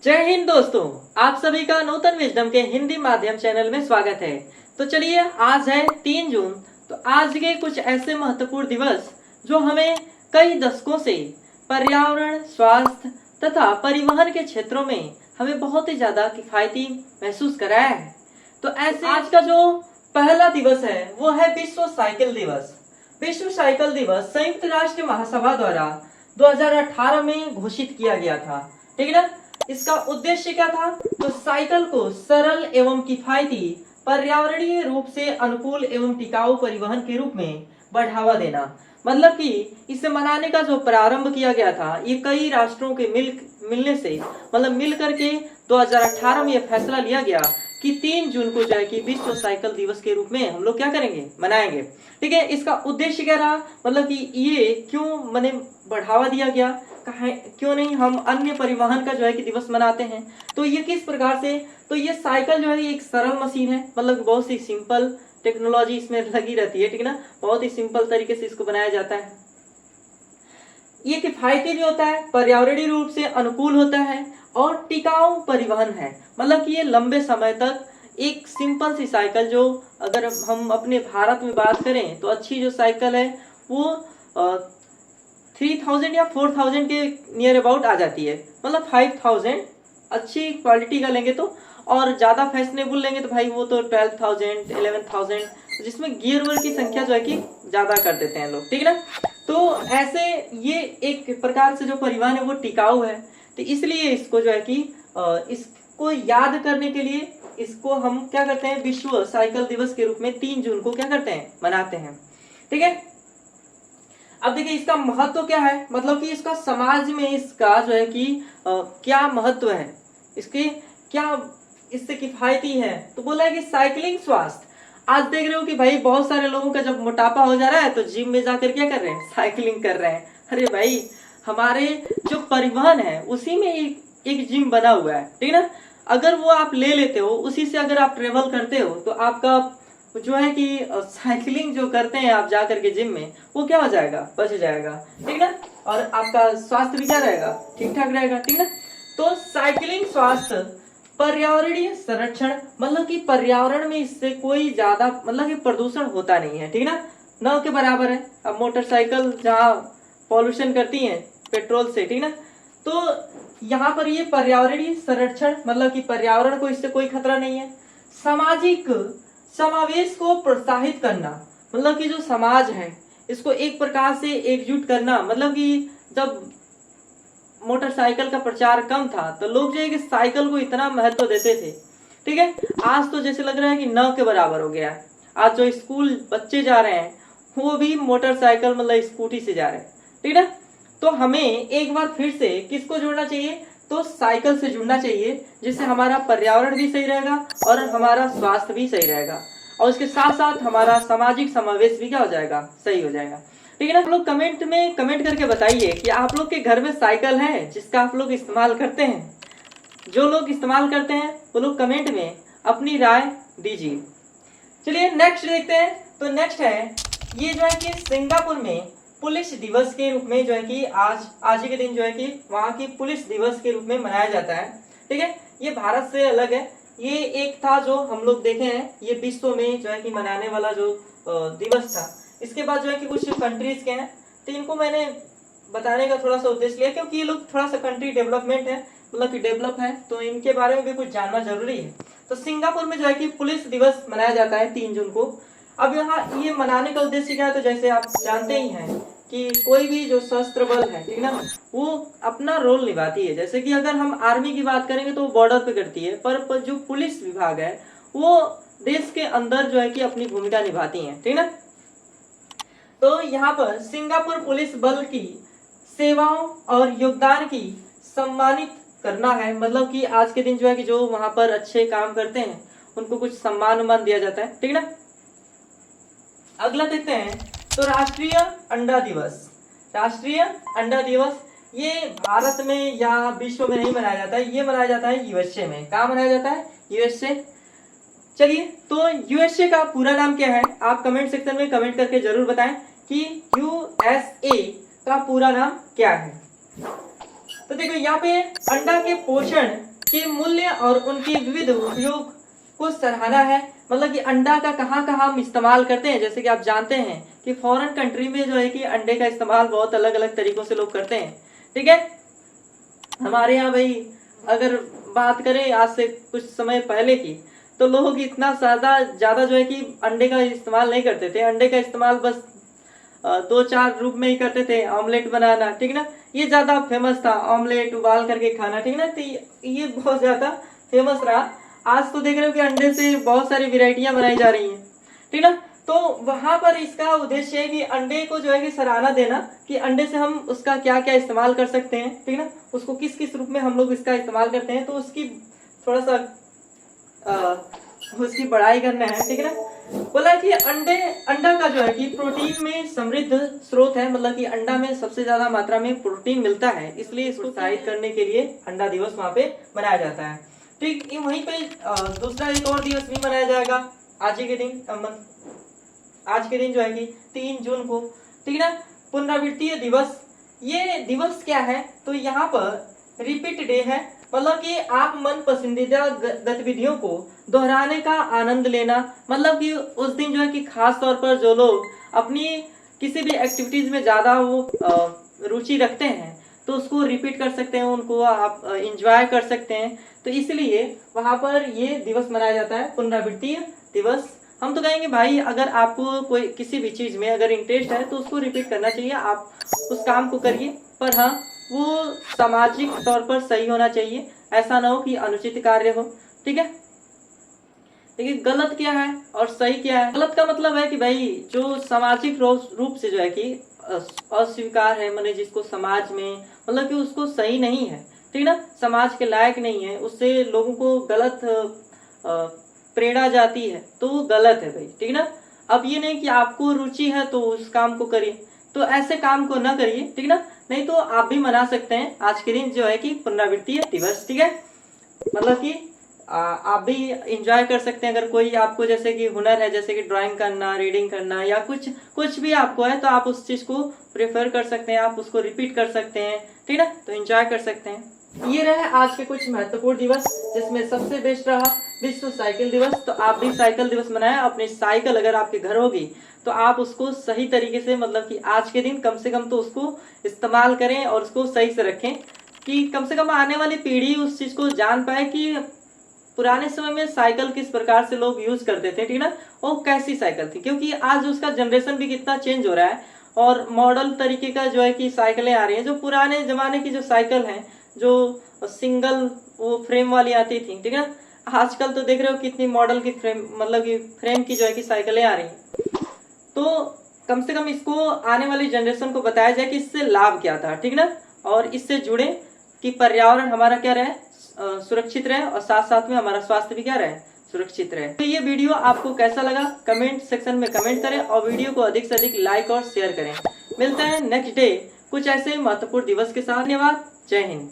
जय हिंद दोस्तों, आप सभी का नूतन विजडम के हिंदी माध्यम चैनल में स्वागत है। तो चलिए, आज है 3 जून। तो आज के कुछ ऐसे महत्वपूर्ण दिवस जो हमें कई दशकों से पर्यावरण, स्वास्थ्य तथा परिवहन के क्षेत्रों में हमें बहुत ही ज्यादा किफायती महसूस कराया है। तो ऐसे आज का जो पहला दिवस है वो है विश्व साइकिल दिवस। विश्व साइकिल दिवस संयुक्त राष्ट्र महासभा द्वारा 2018 में घोषित किया गया था। ठीक है ना। इसका उद्देश्य क्या था? तो साइकिल को सरल एवं किफायती, पर्यावरणीय रूप से अनुकूल एवं टिकाऊ परिवहन के रूप में बढ़ावा देना। मतलब कि इसे मनाने का जो प्रारंभ किया गया था, ये कई राष्ट्रों के मिलने से मिल करके 2018 में यह फैसला लिया गया कि 3 जून को जो है कि विश्व साइकिल दिवस के रूप में हम लोग क्या करेंगे, मनाएंगे। ठीक है। इसका उद्देश्य क्या रहा? कि ये क्यों मैंने बढ़ावा दिया गया, क्यों नहीं हम अन्य परिवहन का जो है कि दिवस मनाते हैं। तो ये किस प्रकार से, तो ये साइकिल जो है एक सरल मशीन है, बहुत सी सिंपल टेक्नोलॉजी इसमें लगी रहती है। ठीक है ना। बहुत ही सिंपल तरीके से इसको बनाया जाता है। ये किफायती भी होता है, पर्यावरणीय रूप से अनुकूल होता है और टिकाऊ परिवहन है। कि ये लंबे समय तक एक सिंपल सी साइकिल, जो अगर हम अपने भारत में बात करें तो अच्छी जो साइकिल है वो 3000 या 4000 के नियर अबाउट आ जाती है। 5000 अच्छी क्वालिटी का लेंगे तो, और ज्यादा फैशनेबल लेंगे तो भाई वो तो 12000 11000, जिसमें गियर वर्ग की संख्या जो है कि ज्यादा कर देते हैं लोग। ठीक है ना। तो ऐसे ये एक प्रकार से जो परिवहन है वो टिकाऊ है। तो इसलिए इसको जो है कि इसको याद करने के लिए इसको हम क्या करते हैं, विश्व साइकिल दिवस के रूप में 3 जून को क्या करते हैं, मनाते हैं। ठीक है। अब देखिए इसका महत्व क्या है, कि इसका समाज में इसका जो है कि क्या महत्व है, इसके क्या इससे किफायती है। तो बोला है कि साइकिलिंग स्वास्थ्य। आज देख रहे हो कि भाई बहुत सारे लोगों का जब मोटापा हो जा रहा है तो जिम में जाकर क्या कर रहे हैं, साइकिलिंग कर रहे हैं। अरे भाई, हमारे जो परिवहन है उसी में एक जिम बना हुआ है। ठीक है ना। अगर वो आप ले लेते हो, उसी से अगर आप ट्रेवल करते हो तो आपका जो है कि साइकिलिंग जो करते हैं आप जा करके जिम में, वो क्या हो जाएगा, बच जाएगा। ठीक है ना। और आपका स्वास्थ्य भी क्या रहेगा, ठीक ठाक रहेगा। ठीक है ना। तो साइकिलिंग स्वास्थ्य, पर्यावरणीय संरक्षण, कि पर्यावरण में इससे कोई ज्यादा कि प्रदूषण होता नहीं है। ठीक है ना। न के बराबर है। अब मोटरसाइकिल जहाँ पॉल्यूशन करती है पेट्रोल से, ठीक है ना, तो यहाँ पर ये पर्यावरणीय संरक्षण, कि पर्यावरण को इससे कोई खतरा नहीं है। सामाजिक समावेश को प्रोत्साहित करना, कि जो समाज है इसको एक प्रकार से एकजुट करना। कि जब मोटरसाइकिल का प्रचार कम था तो लोग जो है कि साइकिल को इतना महत्व देते थे। ठीक है। आज तो जैसे लग रहा है कि न के बराबर हो गया। आज जो स्कूल बच्चे जा रहे हैं वो भी मोटरसाइकिल स्कूटी से जा रहे हैं। ठीक है। तो हमें एक बार फिर से किसको जोड़ना चाहिए, तो साइकिल से जुड़ना चाहिए, जिससे हमारा पर्यावरण भी सही रहेगा और हमारा स्वास्थ्य भी सही रहेगा, और उसके साथ साथ हमारा सामाजिक समावेश भी क्या हो जाएगा, सही हो जाएगा। ठीक है ना। आप लोग कमेंट में कमेंट करके बताइए कि आप लोग के घर में साइकिल है जिसका आप लोग इस्तेमाल करते हैं। जो लोग इस्तेमाल करते हैं वो लोग कमेंट में अपनी राय दीजिए। चलिए नेक्स्ट देखते हैं। तो नेक्स्ट है, ये जो है कि सिंगापुर में पुलिस दिवस के रूप में जो है कि आज के दिन जो है कि वहाँ की पुलिस दिवस के रूप में मनाया जाता है। ठीक है। ये भारत से अलग है। ये एक था जो हम लोग देखे हैं, ये विश्व में जो है कि मनाने वाला जो दिवस था। इसके बाद जो है कि कुछ कंट्रीज के हैं, तो इनको मैंने बताने का थोड़ा सा उद्देश्य लिया क्योंकि ये लोग थोड़ा सा कंट्री डेवलपमेंट है, कि डेवलप है, तो इनके बारे में भी कुछ जानना जरूरी है। तो सिंगापुर में जो है कि पुलिस दिवस मनाया जाता है 3 जून को। अब यहाँ ये मनाने का उद्देश्य क्या है, तो जैसे आप जानते ही हैं कि कोई भी जो सशस्त्र बल है, ठीक ना, वो अपना रोल निभाती है। जैसे कि अगर हम आर्मी की बात करेंगे तो वो बॉर्डर पे करती है, पर जो पुलिस विभाग है वो देश के अंदर जो है कि अपनी भूमिका निभाती है। ठीक ना। तो यहाँ पर सिंगापुर पुलिस बल की सेवाओं और योगदान की सम्मानित करना है। कि आज के दिन जो है कि जो वहां पर अच्छे काम करते हैं उनको कुछ सम्मान दिया जाता है। ठीक ना। अगला देखते हैं, तो राष्ट्रीय अंडा दिवस। राष्ट्रीय अंडा दिवस ये भारत में या विश्व में नहीं मनाया जाता है, ये मनाया जाता है यूएसए में। कहाँ मनाया जाता है? यूएसए। चलिए, तो यूएसए का पूरा नाम क्या है? आप कमेंट सेक्शन में कमेंट करके जरूर बताएं कि यूएसए का पूरा नाम क्या है। तो देखो यहाँ पे अंडा के पोषण के मूल्य और उनके विविध उपयोग को सराहना है। मतलब कि अंडा का कहाँ कहाँ हम इस्तेमाल करते हैं, जैसे कि आप जानते हैं कि फॉरेन कंट्री में जो है कि अंडे का इस्तेमाल बहुत अलग अलग तरीकों से लोग करते हैं। ठीक है, हमारे यहाँ भाई अगर बात करें आज से कुछ समय पहले की, तो लोग इतना ज़्यादा जो है कि अंडे का इस्तेमाल नहीं करते थे। अंडे का इस्तेमाल बस 2-4 रूप में ही करते थे, ऑमलेट बनाना, ठीक ना, ये ज़्यादा फेमस था, ऑमलेट उबाल करके खाना, ठीक ना, तो ये बहुत ज़्यादा फेमस रहा। आज तो देख रहे हो कि अंडे से बहुत सारी वेराइटियां बनाई जा रही हैं, ठीक ना। तो वहां पर इसका उद्देश्य है कि अंडे को जो है कि सराहना देना कि अंडे से हम उसका क्या क्या इस्तेमाल कर सकते हैं, ठीक ना, उसको किस किस रूप में हम लोग इसका इस्तेमाल करते हैं, तो उसकी थोड़ा सा उसकी बड़ाई करना है, ठीक है ना। बोला कि अंडा का जो है कि प्रोटीन में समृद्ध स्रोत है, मतलब कि अंडा में सबसे ज्यादा मात्रा में प्रोटीन मिलता है, इसलिए इसको प्रोत्साहित करने के लिए अंडा दिवस वहाँ पे मनाया जाता है। ठीक, वहीं पे दूसरा एक और दिवस भी मनाया जाएगा आज के दिन जो है कि 3 जून को, ठीक है ना, पुनरावृत्तीय दिवस। ये दिवस क्या है, तो यहाँ पर रिपीट डे है, मतलब कि आप मन पसंदीदा गतिविधियों को दोहराने का आनंद लेना। मतलब कि उस दिन जो है कि खास तौर पर जो लोग अपनी किसी भी एक्टिविटीज में ज्यादा वो रुचि रखते हैं, तो उसको रिपीट कर सकते हैं, उनको आप इंजॉय कर सकते हैं, तो इसलिए वहां पर ये दिवस मनाया जाता है, पुनरावृत्तीय दिवस। हम तो कहेंगे भाई अगर आपको कोई किसी भी चीज में अगर इंटरेस्ट है तो उसको रिपीट करना चाहिए, आप उस काम को करिए, पर हाँ वो सामाजिक तौर पर सही होना चाहिए, ऐसा ना हो कि अनुचित कार्य हो। ठीक है, देखिए गलत क्या है और सही क्या है। गलत का मतलब है कि भाई जो सामाजिक रूप से जो है कि अस्वीकार है, माने जिसको समाज में मतलब कि उसको सही नहीं है, ठीक ना, समाज के लायक नहीं है, उससे लोगों को गलत प्रेरणा जाती है, तो वो गलत है भाई, ठीक ना। अब ये नहीं कि आपको रुचि है तो उस काम को करिए, तो ऐसे काम को ना करिए, ठीक ना, नहीं तो आप भी मना सकते हैं आज के दिन जो है कि पुनरावृत्तीय दिवस। ठीक है, मतलब कि आप भी इंजॉय कर सकते हैं। अगर कोई आपको जैसे कि हुनर है, जैसे कि ड्राइंग करना, रीडिंग करना या कुछ भी आपको है, तो आप उस चीज को प्रेफर कर सकते हैं, आप उसको रिपीट कर सकते हैं, ठीक है, तो एंजॉय कर सकते हैं। ये रहे आज के कुछ महत्वपूर्ण दिवस, जिसमें सबसे बेस्ट रहा विश्व साइकिल दिवस। तो आप भी साइकिल दिवस मनाएं। अपनी साइकिल अगर आपके घर होगी तो आप उसको सही तरीके से, मतलब कि आज के दिन कम से कम तो उसको इस्तेमाल करें और उसको सही से रखें, कि कम से कम आने वाली पीढ़ी उस चीज को जान पाए कि पुराने समय में साइकिल किस प्रकार से लोग यूज करते थे, ठीक ना, वो कैसी साइकिल थी। क्योंकि आज उसका जनरेशन भी कितना चेंज हो रहा है और मॉडल तरीके का जो है कि साइकिलें आ रही हैं। जो पुराने जमाने की जो साइकिल हैं, जो सिंगल वो फ्रेम वाली आती थी, ठीक है, आजकल तो देख रहे हो कितनी मॉडल की फ्रेम, मतलब कि फ्रेम की जो है कि साइकिलें आ रही हैं। तो कम से कम इसको आने वाली जनरेशन को बताया जाए कि इससे लाभ क्या था, ठीक ना, और इससे जुड़े कि पर्यावरण हमारा क्या रहे, सुरक्षित रहे, और साथ साथ में हमारा स्वास्थ्य भी क्या रहे, सुरक्षित रहे। तो ये वीडियो आपको कैसा लगा कमेंट सेक्शन में कमेंट करें और वीडियो को अधिक से अधिक लाइक और शेयर करें। मिलते हैं नेक्स्ट डे कुछ ऐसे महत्वपूर्ण दिवस के साथ। धन्यवाद, जय हिंद।